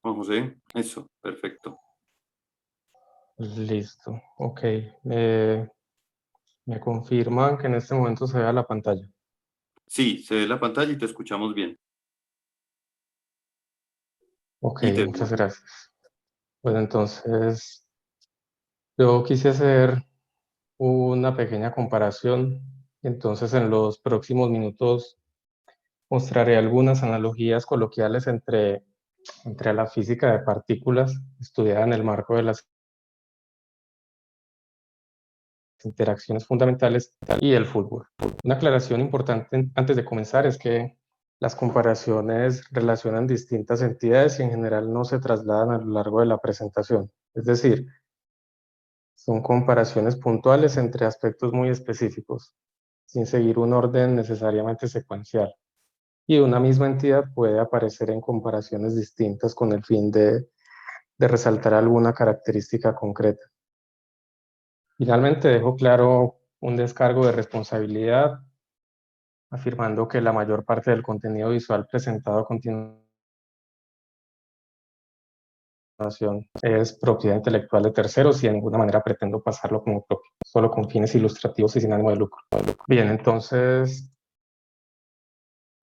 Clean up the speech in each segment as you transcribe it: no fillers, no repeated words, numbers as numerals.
Juan José, eso, perfecto. Listo, ok. Eh, Me confirman que en este momento se vea la pantalla. Sí, se ve la pantalla y te escuchamos bien. Ok, Y te muchas vemos. gracias. Pues entonces, yo quise hacer una pequeña comparación. Entonces, en los próximos minutos mostraré algunas analogías coloquiales entre la física de partículas estudiada en el marco de las interacciones fundamentales y el fútbol. Una aclaración importante antes de comenzar es que las comparaciones relacionan distintas entidades y en general no se trasladan a lo largo de la presentación. Es decir, son comparaciones puntuales entre aspectos muy específicos, sin seguir un orden necesariamente secuencial. Y una misma entidad puede aparecer en comparaciones distintas con el fin de resaltar alguna característica concreta. Finalmente, dejo claro un descargo de responsabilidad afirmando que la mayor parte del contenido visual presentado a continuación es propiedad intelectual de terceros y de ninguna manera pretendo pasarlo como propio, solo con fines ilustrativos y sin ánimo de lucro. Bien, entonces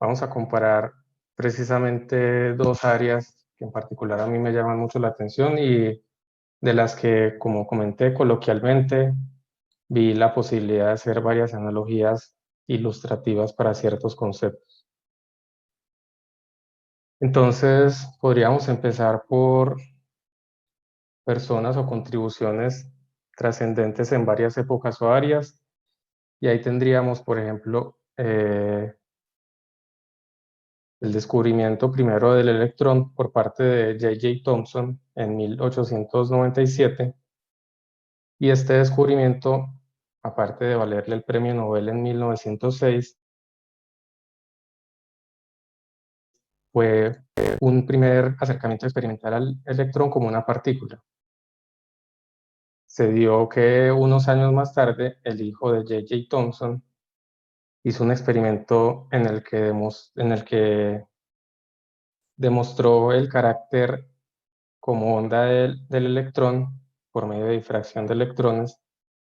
vamos a comparar precisamente dos áreas que en particular a mí me llaman mucho la atención y de las que, como comenté coloquialmente, vi la posibilidad de hacer varias analogías ilustrativas para ciertos conceptos. Entonces, podríamos empezar por personas o contribuciones trascendentes en varias épocas o áreas. Y ahí tendríamos, por ejemplo, el descubrimiento primero del electrón por parte de J.J. Thomson en 1897. Y este descubrimiento, aparte de valerle el premio Nobel en 1906, fue un primer acercamiento experimental al electrón como una partícula. Se dio que unos años más tarde, el hijo de J.J. Thomson hizo un experimento en el que demostró el carácter como onda del electrón por medio de difracción de electrones,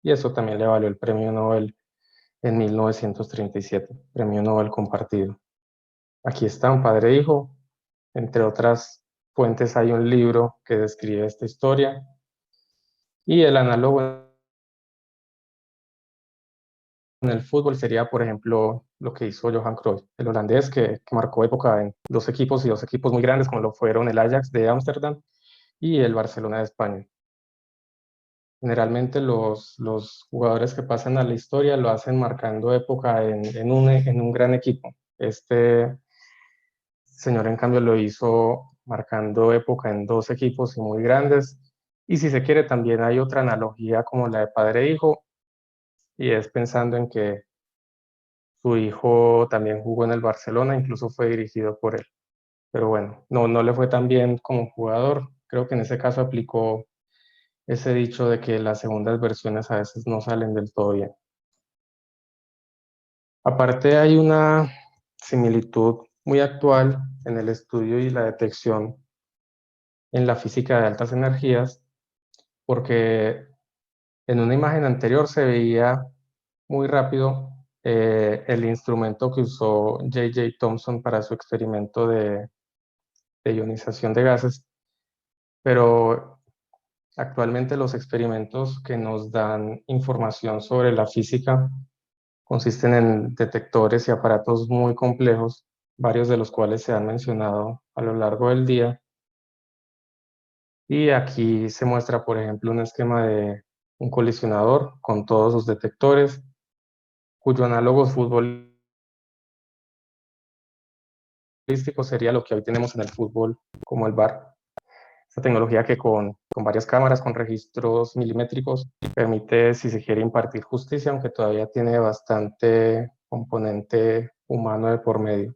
y eso también le valió el premio Nobel en 1937, premio Nobel compartido. Aquí está un padre e hijo, entre otras fuentes hay un libro que describe esta historia, y el análogo en el fútbol sería, por ejemplo, lo que hizo Johan Cruyff, el holandés que marcó época en dos equipos y dos equipos muy grandes como lo fueron el Ajax de Ámsterdam y el Barcelona de España. Generalmente los jugadores que pasan a la historia lo hacen marcando época en un gran equipo. Este señor, en cambio, lo hizo marcando época en dos equipos y muy grandes. Y si se quiere, también hay otra analogía como la de padre e hijo, y es pensando en que su hijo también jugó en el Barcelona, incluso fue dirigido por él. Pero bueno, no le fue tan bien como jugador. Creo que en ese caso aplicó ese dicho de que las segundas versiones a veces no salen del todo bien. Aparte, hay una similitud muy actual en el estudio y la detección en la física de altas energías, porque en una imagen anterior se veía muy rápido el instrumento que usó J.J. Thomson para su experimento de ionización de gases, pero actualmente los experimentos que nos dan información sobre la física consisten en detectores y aparatos muy complejos, varios de los cuales se han mencionado a lo largo del día. Y aquí se muestra, por ejemplo, un esquema de un colisionador con todos sus detectores, cuyo análogo futbolístico sería lo que hoy tenemos en el fútbol como el VAR. Esta tecnología que con varias cámaras, con registros milimétricos, permite, si se quiere, impartir justicia, aunque todavía tiene bastante componente humano de por medio.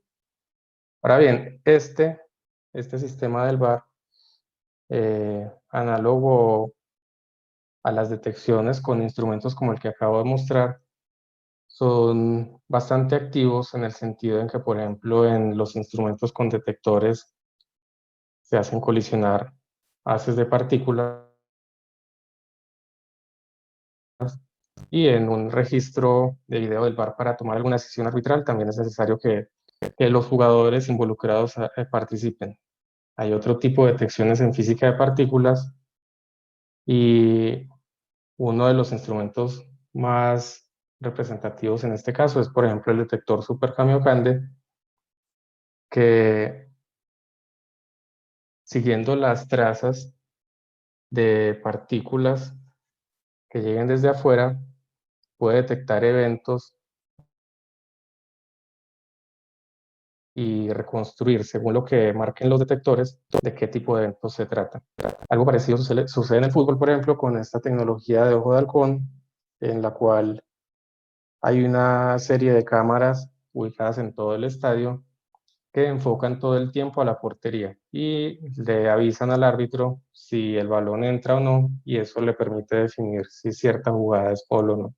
Ahora bien, este sistema del VAR, análogo a las detecciones con instrumentos como el que acabo de mostrar, son bastante activos en el sentido en que, por ejemplo, en los instrumentos con detectores se hacen colisionar haces de partículas y en un registro de video del VAR para tomar alguna decisión arbitral también es necesario que los jugadores involucrados participen. Hay otro tipo de detecciones en física de partículas y uno de los instrumentos más representativos en este caso es, por ejemplo, el detector Super Kamiokande, que siguiendo las trazas de partículas que lleguen desde afuera, puede detectar eventos y reconstruir, según lo que marquen los detectores, de qué tipo de eventos se trata. Algo parecido sucede en el fútbol, por ejemplo, con esta tecnología de ojo de halcón, en la cual hay una serie de cámaras ubicadas en todo el estadio que enfocan todo el tiempo a la portería y le avisan al árbitro si el balón entra o no, y eso le permite definir si cierta jugada es gol o no.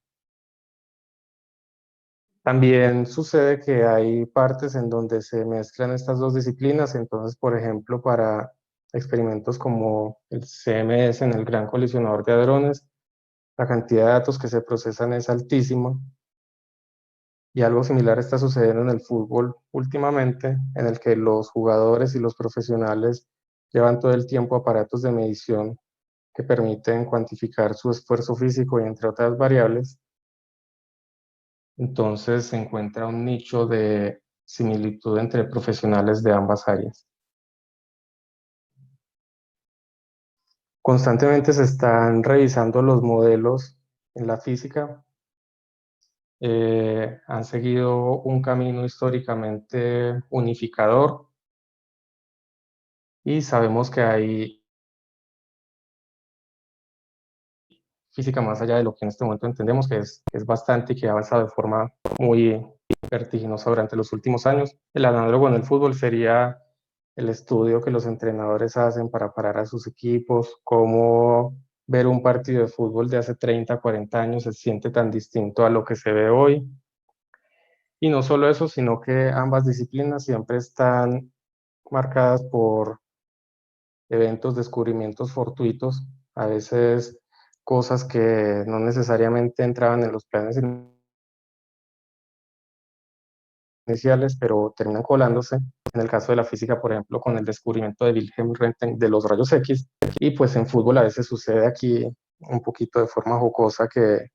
También sucede que hay partes en donde se mezclan estas dos disciplinas, entonces, por ejemplo, para experimentos como el CMS en el Gran Colisionador de Hadrones, la cantidad de datos que se procesan es altísima y algo similar está sucediendo en el fútbol últimamente, en el que los jugadores y los profesionales llevan todo el tiempo aparatos de medición que permiten cuantificar su esfuerzo físico y entre otras variables. Entonces se encuentra un nicho de similitud entre profesionales de ambas áreas. Constantemente se están revisando los modelos en la física. Han seguido un camino históricamente unificador y sabemos que hay física más allá de lo que en este momento entendemos, que es bastante y que ha avanzado de forma muy vertiginosa durante los últimos años. El análogo en el fútbol sería el estudio que los entrenadores hacen para parar a sus equipos, cómo ver un partido de fútbol de hace 30, 40 años se siente tan distinto a lo que se ve hoy. Y no solo eso, sino que ambas disciplinas siempre están marcadas por eventos, descubrimientos fortuitos, a veces cosas que no necesariamente entraban en los planes iniciales, pero terminan colándose. En el caso de la física, por ejemplo, con el descubrimiento de Wilhelm Röntgen de los rayos X, y pues en fútbol a veces sucede aquí un poquito de forma jocosa que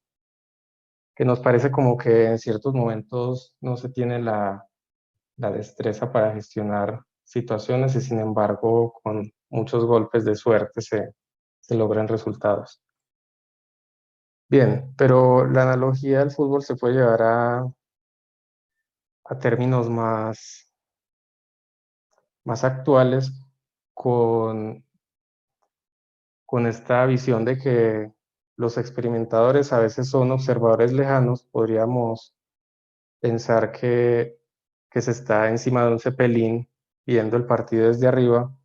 nos parece como que en ciertos momentos no se tiene la destreza para gestionar situaciones y sin embargo con muchos golpes de suerte se logran resultados. Bien, pero la analogía del fútbol se puede llevar a términos más actuales con, con esta visión de que los experimentadores a veces son observadores lejanos. Podríamos pensar que se está encima de un cepelín viendo el partido desde arriba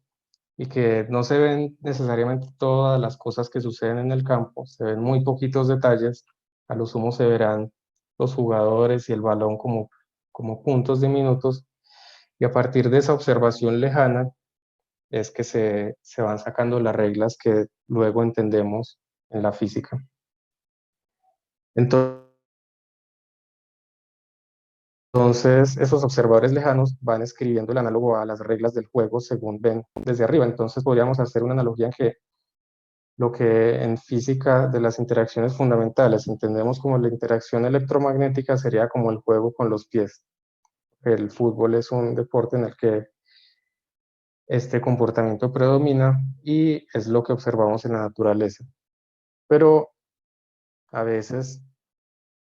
y que no se ven necesariamente todas las cosas que suceden en el campo, se ven muy poquitos detalles, a lo sumo se verán los jugadores y el balón como puntos diminutos, y a partir de esa observación lejana es que se van sacando las reglas que luego entendemos en la física. Entonces, esos observadores lejanos van escribiendo el análogo a las reglas del juego según ven desde arriba. Entonces, podríamos hacer una analogía en que lo que en física de las interacciones fundamentales entendemos como la interacción electromagnética sería como el juego con los pies. El fútbol es un deporte en el que este comportamiento predomina y es lo que observamos en la naturaleza. Pero a veces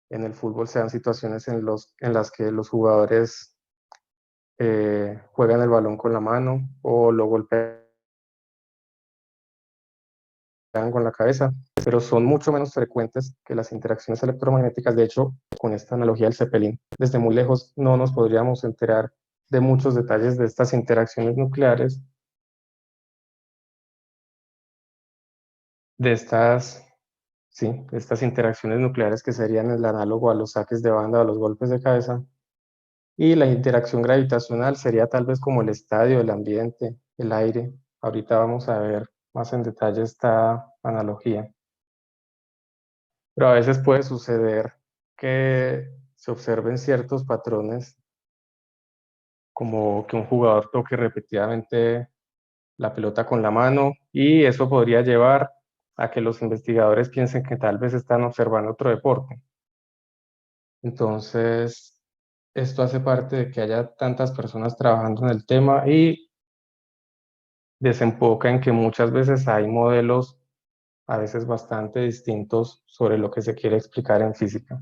en el fútbol se dan situaciones en las que los jugadores juegan el balón con la mano o lo golpean con la cabeza, pero son mucho menos frecuentes que las interacciones electromagnéticas. De hecho, con esta analogía del Zeppelin, desde muy lejos no nos podríamos enterar de muchos detalles de estas interacciones nucleares, de estas, sí, de estas interacciones nucleares que serían el análogo a los saques de banda o a los golpes de cabeza. Y la interacción gravitacional sería tal vez como el estadio, el ambiente, el aire, Ahorita vamos a ver más en detalle esta analogía. Pero a veces puede suceder que se observen ciertos patrones, como que un jugador toque repetidamente la pelota con la mano, y eso podría llevar a que los investigadores piensen que tal vez están observando otro deporte. Entonces, esto hace parte de que haya tantas personas trabajando en el tema y desemboca en que muchas veces hay modelos a veces bastante distintos sobre lo que se quiere explicar en física.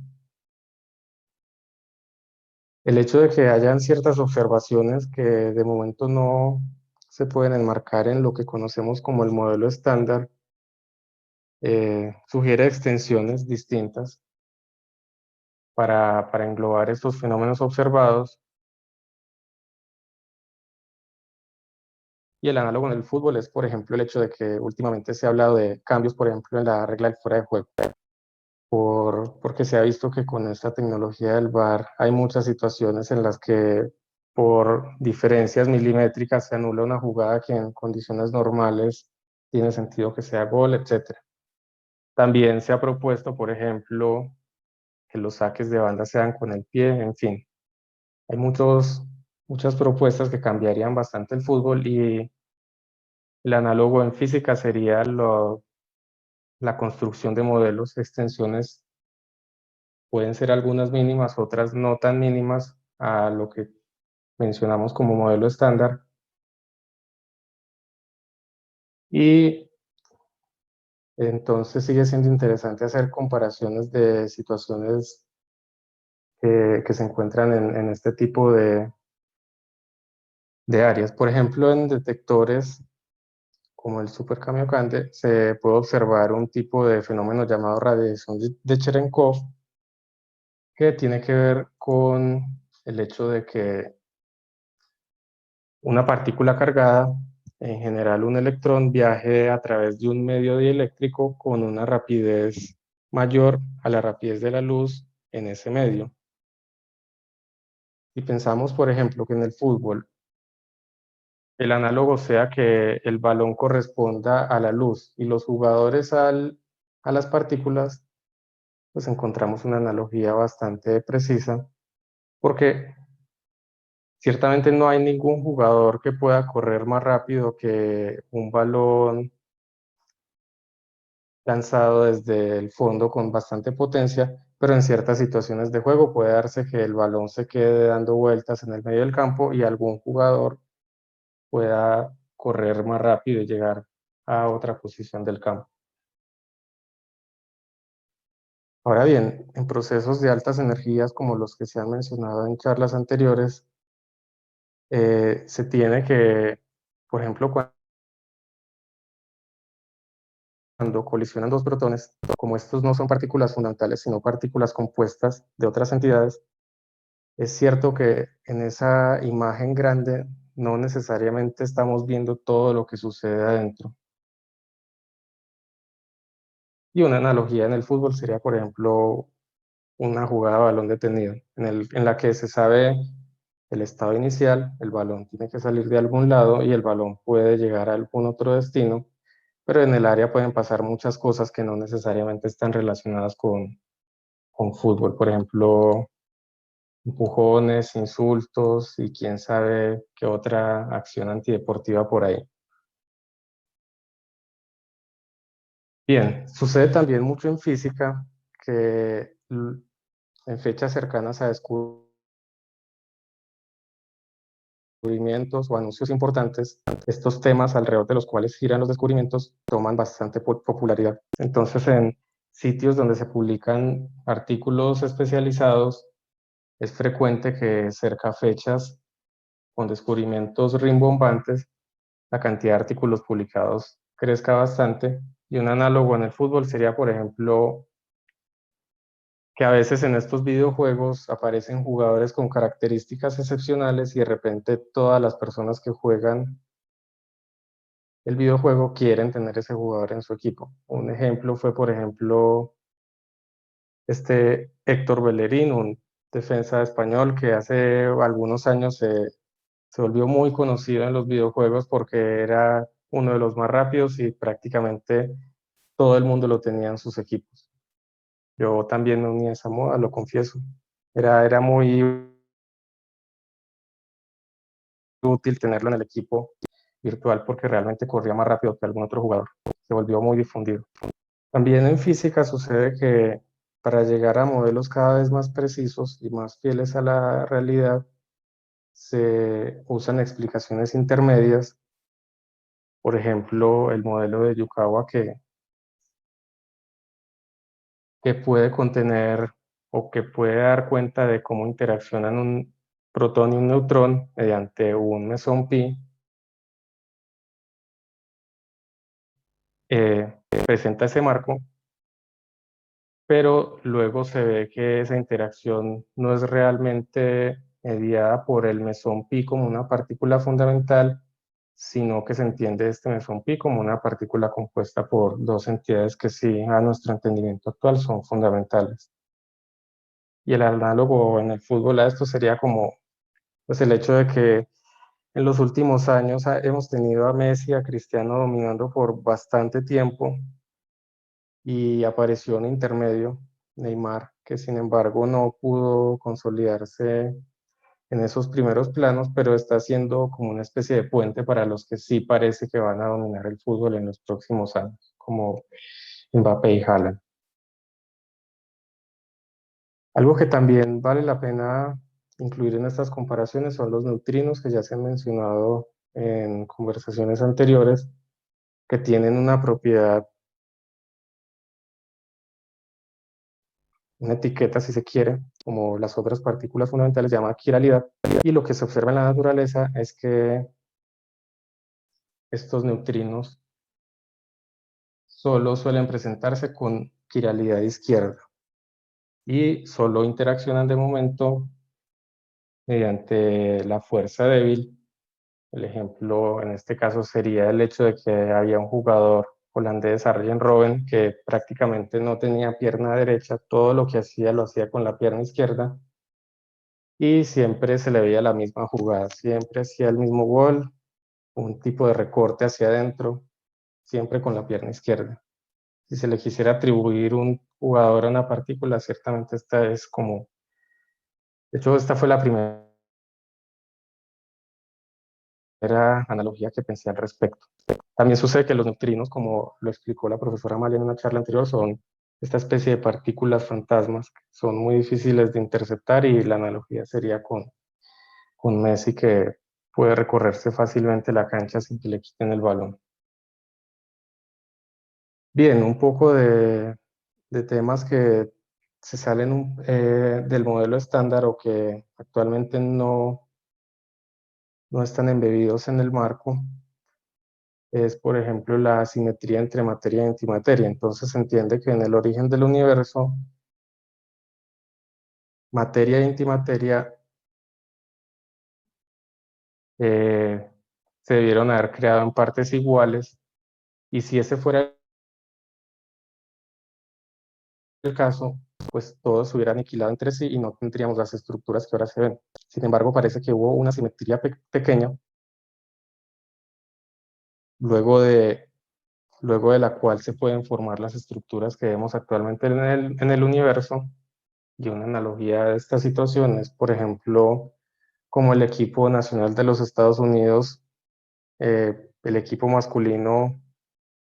El hecho de que hayan ciertas observaciones que de momento no se pueden enmarcar en lo que conocemos como el modelo estándar, sugiere extensiones distintas para englobar estos fenómenos observados. Y el análogo en el fútbol es, por ejemplo, el hecho de que últimamente se ha hablado de cambios, por ejemplo, en la regla del fuera de juego, porque se ha visto que con esta tecnología del VAR hay muchas situaciones en las que por diferencias milimétricas se anula una jugada que en condiciones normales tiene sentido que sea gol, etc. También se ha propuesto, por ejemplo, que los saques de banda sean con el pie, en fin. Hay muchas propuestas que cambiarían bastante el fútbol, y el análogo en física sería la construcción de modelos, extensiones. Pueden ser algunas mínimas, otras no tan mínimas a lo que mencionamos como modelo estándar. Y entonces sigue siendo interesante hacer comparaciones de situaciones que se encuentran en este tipo de áreas. Por ejemplo, en detectores como el Super Kamiokande se puede observar un tipo de fenómeno llamado radiación de Cherenkov, que tiene que ver con el hecho de que una partícula cargada, en general un electrón, viaje a través de un medio dieléctrico con una rapidez mayor a la rapidez de la luz en ese medio. Si pensamos, por ejemplo, que en el fútbol el análogo sea que el balón corresponda a la luz y los jugadores a las partículas, pues encontramos una analogía bastante precisa, porque ciertamente no hay ningún jugador que pueda correr más rápido que un balón lanzado desde el fondo con bastante potencia, pero en ciertas situaciones de juego puede darse que el balón se quede dando vueltas en el medio del campo y algún jugador pueda correr más rápido y llegar a otra posición del campo. Ahora bien, en procesos de altas energías como los que se han mencionado en charlas anteriores, se tiene que, por ejemplo, cuando colisionan dos protones, como estos no son partículas fundamentales, sino partículas compuestas de otras entidades, es cierto que en esa imagen grande no necesariamente estamos viendo todo lo que sucede adentro. Y una analogía en el fútbol sería, por ejemplo, una jugada de balón detenido, en la que se sabe el estado inicial, el balón tiene que salir de algún lado y el balón puede llegar a algún otro destino, pero en el área pueden pasar muchas cosas que no necesariamente están relacionadas con fútbol. Por ejemplo, empujones, insultos y quién sabe qué otra acción antideportiva por ahí. Bien, sucede también mucho en física que en fechas cercanas a descubrimientos o anuncios importantes, estos temas alrededor de los cuales giran los descubrimientos toman bastante popularidad. Entonces, en sitios donde se publican artículos especializados, es frecuente que cerca a fechas con descubrimientos rimbombantes, la cantidad de artículos publicados crezca bastante. Y un análogo en el fútbol sería, por ejemplo, que a veces en estos videojuegos aparecen jugadores con características excepcionales y de repente todas las personas que juegan el videojuego quieren tener ese jugador en su equipo. Un ejemplo fue, por ejemplo, Héctor Bellerín, un defensa español que hace algunos años se volvió muy conocido en los videojuegos porque era uno de los más rápidos y prácticamente todo el mundo lo tenía en sus equipos. Yo también me uní a esa moda, lo confieso. Era muy útil tenerlo en el equipo virtual porque realmente corría más rápido que algún otro jugador. Se volvió muy difundido. También en física sucede que para llegar a modelos cada vez más precisos y más fieles a la realidad, se usan explicaciones intermedias. Por ejemplo, el modelo de Yukawa que puede contener o que puede dar cuenta de cómo interaccionan un protón y un neutrón mediante un mesón pi, presenta ese marco, pero luego se ve que esa interacción no es realmente mediada por el mesón pi como una partícula fundamental, sino que se entiende este mesón pi como una partícula compuesta por dos entidades que sí, a nuestro entendimiento actual, son fundamentales. Y el análogo en el fútbol a esto sería como pues, el hecho de que en los últimos años hemos tenido a Messi, a Cristiano dominando por bastante tiempo y apareció un intermedio, Neymar, que sin embargo no pudo consolidarse en esos primeros planos, pero está siendo como una especie de puente para los que sí parece que van a dominar el fútbol en los próximos años, como Mbappé y Haaland. Algo que también vale la pena incluir en estas comparaciones son los neutrinos que ya se han mencionado en conversaciones anteriores, que tienen una propiedad, una etiqueta si se quiere, como las otras partículas fundamentales, se llama quiralidad. Y lo que se observa en la naturaleza es que estos neutrinos solo suelen presentarse con quiralidad izquierda y solo interaccionan de momento mediante la fuerza débil. El ejemplo en este caso sería el hecho de que había un jugador holandés, Arjen Robben, que prácticamente no tenía pierna derecha, todo lo que hacía lo hacía con la pierna izquierda y siempre se le veía la misma jugada, siempre hacía el mismo gol, un tipo de recorte hacia adentro, siempre con la pierna izquierda. Si se le quisiera atribuir un jugador a una partícula, ciertamente esta es como, de hecho esta fue la primera analogía que pensé al respecto. También sucede que los neutrinos, como lo explicó la profesora Amalia en una charla anterior, son esta especie de partículas fantasmas que son muy difíciles de interceptar y la analogía sería con Messi que puede recorrerse fácilmente la cancha sin que le quiten el balón. Bien, un poco de temas que se salen del modelo estándar o que actualmente no están embebidos en el marco es, por ejemplo, la asimetría entre materia y antimateria. Entonces se entiende que en el origen del universo, materia y antimateria eh, se debieron haber creado en partes iguales y si ese fuera el caso, pues todos se hubieran aniquilado entre sí y no tendríamos las estructuras que ahora se ven. Sin embargo, parece que hubo una simetría pequeña, luego luego de la cual se pueden formar las estructuras que vemos actualmente en el universo. Y una analogía de esta situación es, por ejemplo, como el equipo nacional de los Estados Unidos, el equipo masculino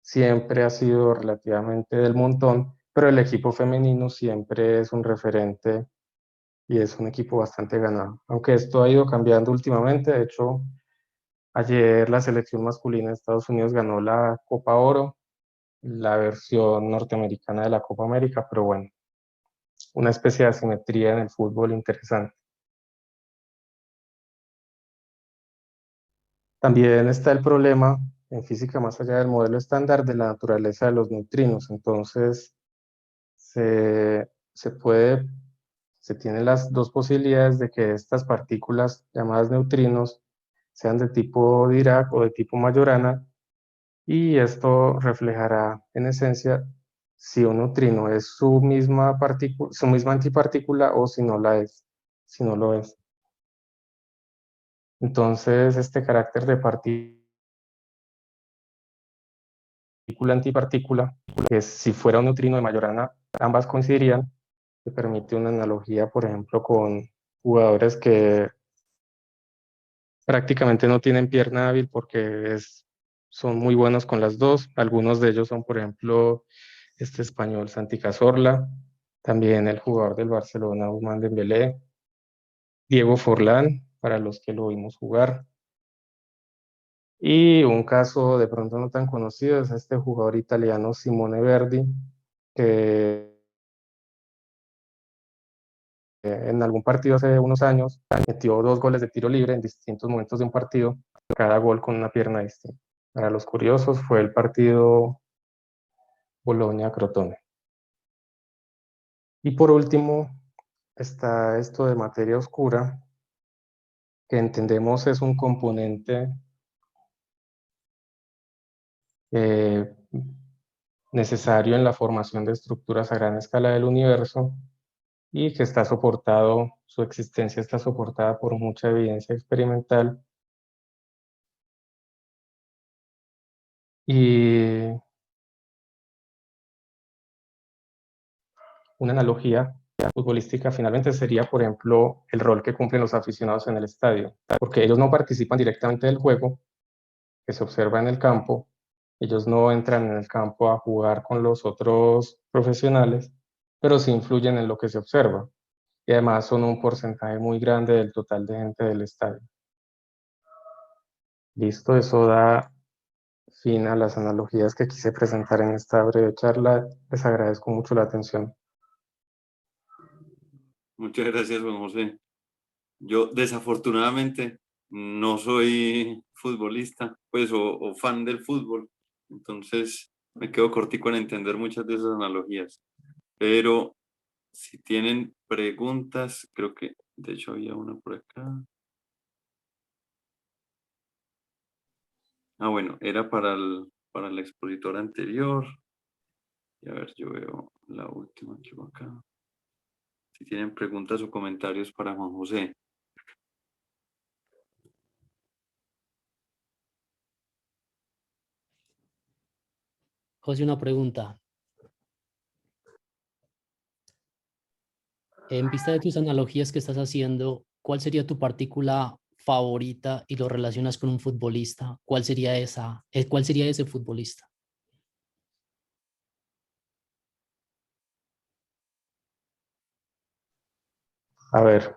siempre ha sido relativamente del montón, pero el equipo femenino siempre es un referente y es un equipo bastante ganado. Aunque esto ha ido cambiando últimamente, de hecho, ayer la selección masculina de Estados Unidos ganó la Copa Oro, la versión norteamericana de la Copa América, pero bueno, una especie de asimetría en el fútbol interesante. También está el problema en física más allá del modelo estándar de la naturaleza de los neutrinos. Entonces, se puede, se tienen las dos posibilidades de que estas partículas llamadas neutrinos sean de tipo Dirac o de tipo Majorana, y esto reflejará en esencia si un neutrino es su misma partícula, su misma antipartícula o si no la es, si no lo es. Entonces, este carácter de partícula antipartícula, que si fuera un neutrino de Majorana, ambas coincidirían. Se permite una analogía, por ejemplo, con jugadores que prácticamente no tienen pierna hábil porque son muy buenos con las dos. Algunos de ellos son, por ejemplo, este español Santi Cazorla, también el jugador del Barcelona, Ousmane Dembélé, Diego Forlán, para los que lo vimos jugar. Y un caso de pronto no tan conocido es este jugador italiano Simone Verdi, que en algún partido hace unos años metió 2 goles de tiro libre en distintos momentos de un partido, cada gol con una pierna distinta. Para los curiosos fue el partido Bologna-Crotone. Y por último está esto de materia oscura, que entendemos es un componente eh, necesario en la formación de estructuras a gran escala del universo y que está soportado, su existencia está soportada por mucha evidencia experimental. Y una analogía futbolística finalmente sería, por ejemplo, el rol que cumplen los aficionados en el estadio, porque ellos no participan directamente del juego que se observa en el campo, ellos no entran en el campo a jugar con los otros profesionales, pero sí influyen en lo que se observa, y además son un porcentaje muy grande del total de gente del estadio. Listo, eso da fin a las analogías que quise presentar en esta breve charla. Les agradezco mucho la atención. Muchas gracias, Juan José. Yo desafortunadamente no soy futbolista, pues, o fan del fútbol, entonces me quedo cortico en entender muchas de esas analogías. Pero si tienen preguntas, creo que de hecho había una por acá. Ah, bueno, era para el expositor anterior. Y a ver, yo veo la última que va acá. Si tienen preguntas o comentarios para Juan José. José, una pregunta. En vista de tus analogías que estás haciendo, ¿cuál sería tu partícula favorita y lo relacionas con un futbolista? ¿Cuál sería cuál sería ese futbolista? A ver,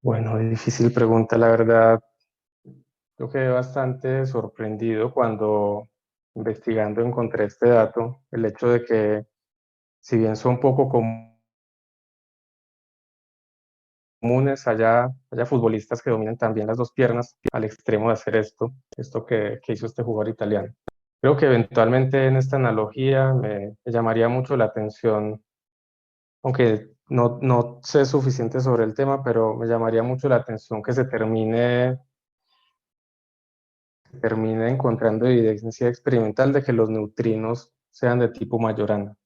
bueno, difícil pregunta, la verdad. Yo quedé bastante sorprendido cuando investigando encontré este dato, el hecho de que si bien son poco comunes, haya futbolistas que dominen también las dos piernas al extremo de hacer esto que hizo este jugador italiano. Creo que eventualmente en esta analogía me llamaría mucho la atención, aunque no sé suficiente sobre el tema, pero me llamaría mucho la atención que se termine encontrando evidencia experimental de que los neutrinos sean de tipo Majorana.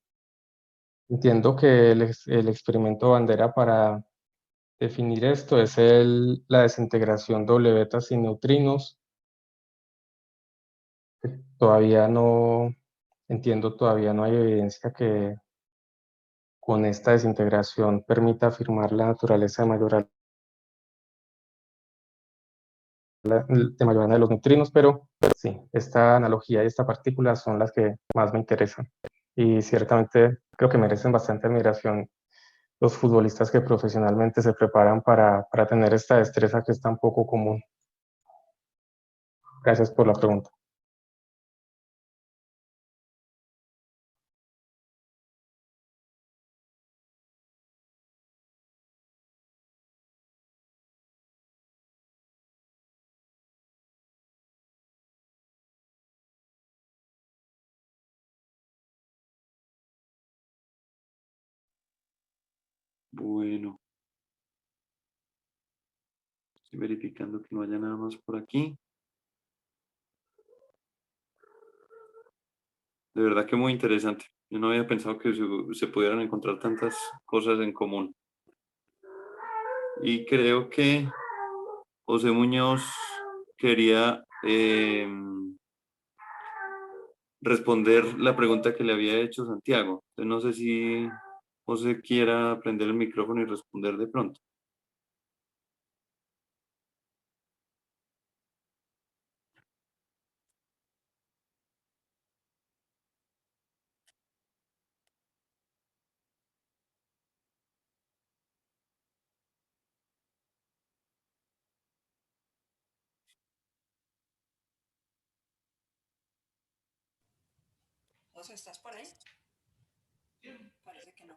Entiendo que el experimento bandera para definir esto es la desintegración doble beta sin neutrinos. Todavía no entiendo, todavía no hay evidencia que con esta desintegración permita afirmar la naturaleza de Majorana de los neutrinos, pero sí, esta analogía y esta partícula son las que más me interesan. Y ciertamente creo que merecen bastante admiración los futbolistas que profesionalmente se preparan para tener esta destreza que es tan poco común. Gracias por la pregunta. Bueno, estoy verificando que no haya nada más por aquí. De verdad que muy interesante. Yo no había pensado que se pudieran encontrar tantas cosas en común. Y creo que José Muñoz quería responder la pregunta que le había hecho Santiago. Entonces, no sé si José quiera prender el micrófono y responder de pronto. José, ¿estás por ahí? Parece que no.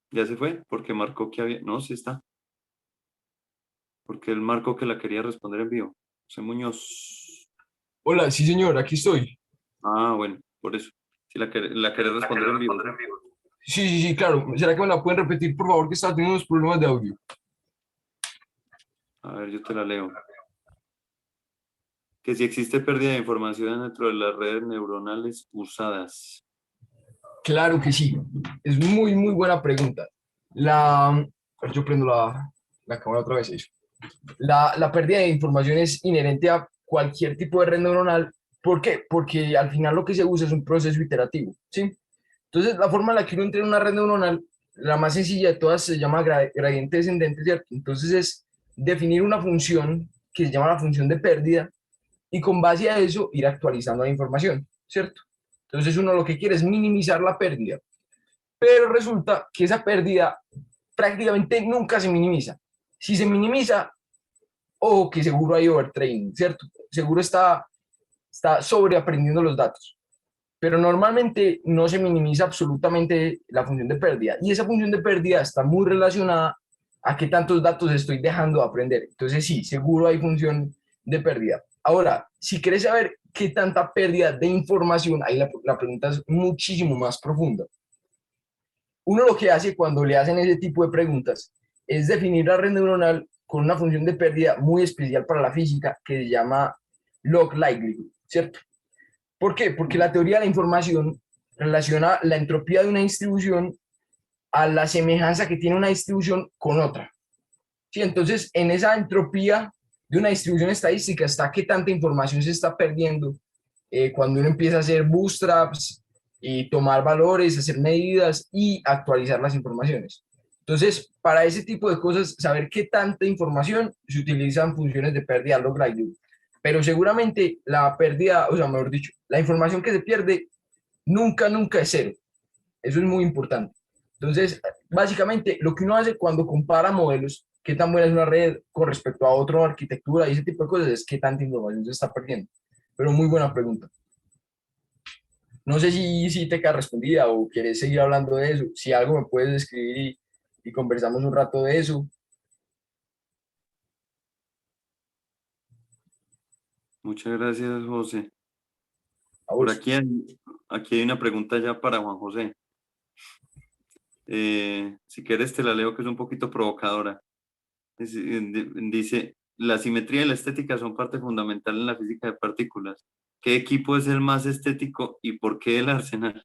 ¿Ya se fue? Porque marcó que había... No, sí está. Porque él marcó que la quería responder en vivo. José Muñoz. Hola, sí señor, aquí estoy. Ah, bueno, por eso. Si la querés responder en vivo. Sí, claro. ¿Será que me la pueden repetir, por favor, que estaba teniendo unos problemas de audio? A ver, yo te la leo. Que si existe pérdida de información dentro de las redes neuronales usadas. Claro que sí. Es muy buena pregunta. A ver, yo prendo la cámara otra vez. Eso. La pérdida de información es inherente a cualquier tipo de red neuronal. ¿Por qué? Porque al final lo que se usa es un proceso iterativo, ¿sí? Entonces, la forma en la que uno entra en una red neuronal, la más sencilla de todas, se llama gradiente descendente, ¿cierto? Entonces, es definir una función que se llama la función de pérdida y con base a eso ir actualizando la información, ¿cierto? Entonces, uno lo que quiere es minimizar la pérdida, pero resulta que esa pérdida prácticamente nunca se minimiza. Si se minimiza, o que seguro hay overtraining, ¿cierto? Seguro está sobreaprendiendo los datos, pero normalmente no se minimiza absolutamente la función de pérdida. Y esa función de pérdida está muy relacionada a qué tantos datos estoy dejando de aprender. Entonces sí, seguro hay función de pérdida. Ahora, si quieres saber qué tanta pérdida de información, ahí la pregunta es muchísimo más profunda. Uno lo que hace cuando le hacen ese tipo de preguntas es definir la red neuronal con una función de pérdida muy especial para la física que se llama log likelihood, ¿cierto? ¿Por qué? Porque la teoría de la información relaciona la entropía de una distribución a la semejanza que tiene una distribución con otra. ¿Sí? Entonces, en esa entropía de una distribución estadística está qué tanta información se está perdiendo cuando uno empieza a hacer bootstraps y tomar valores, hacer medidas y actualizar las informaciones. Entonces, para ese tipo de cosas, saber qué tanta información se utilizan funciones de pérdida log likelihood. Pero seguramente la pérdida, o sea, mejor dicho, la información que se pierde nunca es cero. Eso es muy importante. Entonces, básicamente, lo que uno hace cuando compara modelos, qué tan buena es una red con respecto a otra arquitectura y ese tipo de cosas, es qué tanta información se está perdiendo. Pero muy buena pregunta. No sé si te queda respondida o quieres seguir hablando de eso. Si algo me puedes escribir y conversamos un rato de eso. Muchas gracias, José. A Por vos. aquí hay una pregunta ya para Juan José. Si quieres te la leo, que es un poquito provocadora. Dice, la simetría y la estética son parte fundamental en la física de partículas. ¿Qué equipo es el más estético y por qué el Arsenal?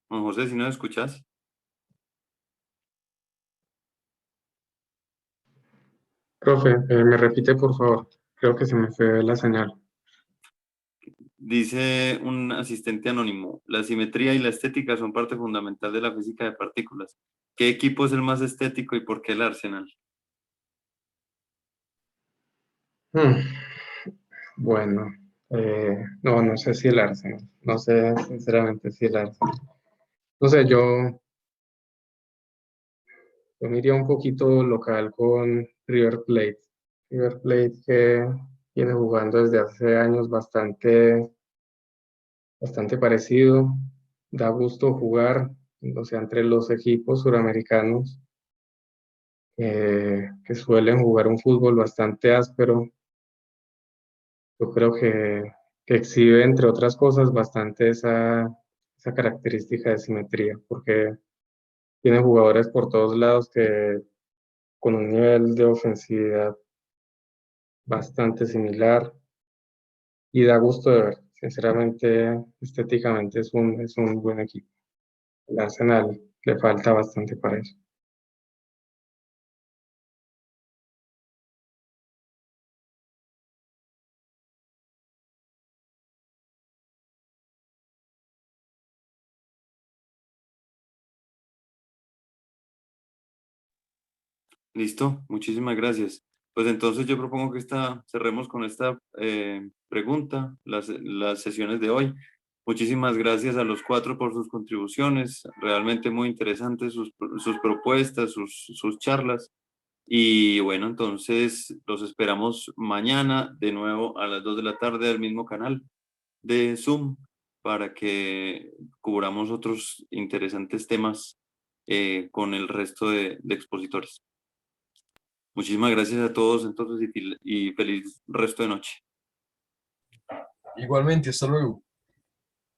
Juan José, si no me escuchas. Profe, me repite por favor. Creo que se me fue la señal. Dice un asistente anónimo, la simetría y la estética son parte fundamental de la física de partículas. ¿Qué equipo es el más estético y por qué el Arsenal? Hmm, Bueno, no sé si el Arsenal. No sé sinceramente si el Arsenal. No sé, yo me iría un poquito local con River Plate. River Plate que viene jugando desde hace años bastante parecido. Da gusto jugar, o sea, entre los equipos suramericanos que suelen jugar un fútbol bastante áspero. Yo creo que exhibe, entre otras cosas, bastante esa característica de simetría, porque tiene jugadores por todos lados que con un nivel de ofensividad bastante similar y da gusto de ver. Sinceramente, estéticamente es un buen equipo. El Arsenal le falta bastante para eso. Listo, muchísimas gracias. Pues entonces yo propongo que cerremos con esta pregunta, las sesiones de hoy. Muchísimas gracias a los cuatro por sus contribuciones, realmente muy interesantes sus propuestas, sus charlas. Y bueno, entonces los esperamos mañana de nuevo a las 2 de la tarde al mismo canal de Zoom para que cubramos otros interesantes temas con el resto de expositores. Muchísimas gracias a todos entonces y feliz resto de noche. Igualmente, hasta luego.